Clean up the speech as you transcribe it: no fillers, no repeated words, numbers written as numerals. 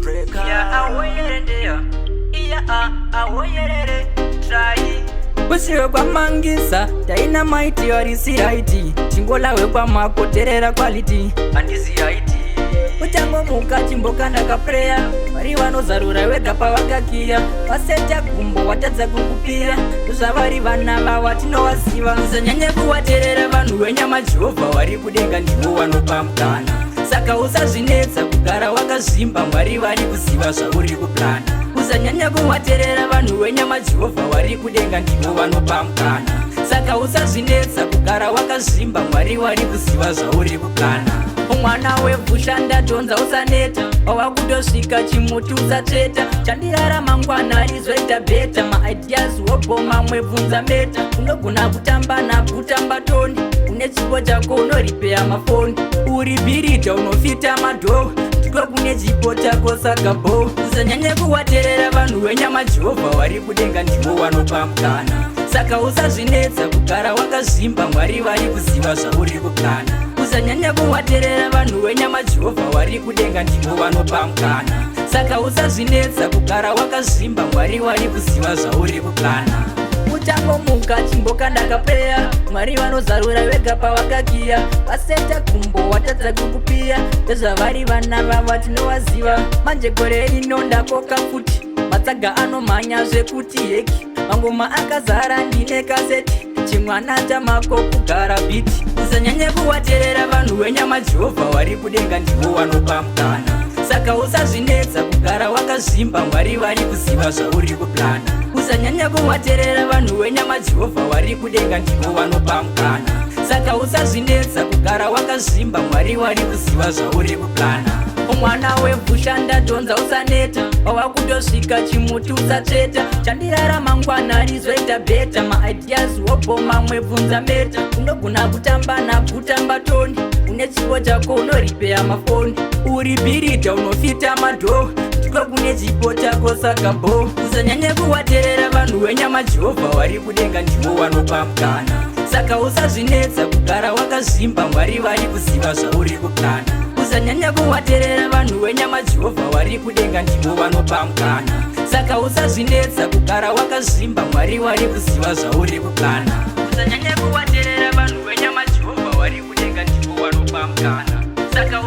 Rekordz. Usiwe kwa mangisa, dynamite yorisi raiti. Shinkola wekwa mako, terera quality. Andisi haiti. Uchango muka chimboka ndaka prayer. Wari wanozarura wega pavakakia. Waseta gumbo watadza kukupira. Tuzvavari vana vava tinovaziva. Usanyanye kuvaterera vanhu venyama Jehovha wari kudenga ndivo vanopa mukana. Saka usazvinetsa kugara wakazvimba, Mwari vari kuziva zvauri kuplana. Usanyanya kuvaterera vanhu venyama Jehovha wari kudenga ndivo vanopa mukana. Saka usazvinetsa kugara wakazvimba, Mwari vari kuziva zvauri kuplana. Mwana wevhusha ndatonza usaneta, wava kutosvika chimuti usatsveta. Chandirara mangwana rizoita beta, maideas wobhoma mwebvunza meta. Unogona kutamba nakutamba toni, une chipo chako unoripeya mafoni. Uri bhiridha unofita madhoo, ndiko kune chipo chako saka bho. Usanyanye kuvaterera vanhu venyama Jehovha wari kudenga ndivo vanopa mukana. Saka usazvinetsa kugara wakazvimba, Mwari vari kuziva zvauri kuplana. Usanyanya kuvaterera vanhu venyama Jehovha wari kudenga ndivo vanopa mukana. Saka usazvinetsa kugara wakazvimba, Mwari vari kuziva zvauri kuplana. Uchangomuka chimboka ndakapeya, Mwari vanozarura vega pavakakiya. Vaseta gumbo watadza kukupia, ndezvavari vana vava tinovaziva. Manje gore rino ndakoka futi, matsaga anomhanya zvekuti heki. Mangoma akazara ndine kaseti, chimwana chamako kugara biti. Usanyanye kuvaterera vanhu venyama Jehovha wari kudenga ndivo vanopa mukana. Saka usazvinetsa kugara wakazvimba, Mwari vari kuziva zvauri kuplana. Usanyanya kuvaterera vanhu venyama Jehovha wari kudenga ndivo vanopa mukana. Saka usazvinetsa kugara wakazvimba, Mwari vari kuziva zvauri kuplana. Mwana wevhusha ndatonza usaneta, wava kutosvika chimuti usatsveta. Chandirara mangwana rizoita beta, maideas wobhoma mwebvunza meta. Unogona kutamba nakutamba toni, une chipo chako unoripeya mafoni. Uri bhiridha unofita madhoo, ndiko kune chipo chako saka bho. Usanyanye kuvaterera vanhu venyama Jehovha wari kudenga ndivo vanopa mukana. Saka usazvinetsa kugara wakazvimba, Mwari vari kuziva zvauri kuplana. Usanyanya kuvaterera vanhu venyama Jehovha wari kudenga ndivo vanopa mukana. Saka usazvinetsa kugara wakazvimba, Mwari vari kuziva zvauri kuplana. Usanyanya kuvaterera vanhu venyama Jehovha wari kudenga ndivo vanopa mukana. Saka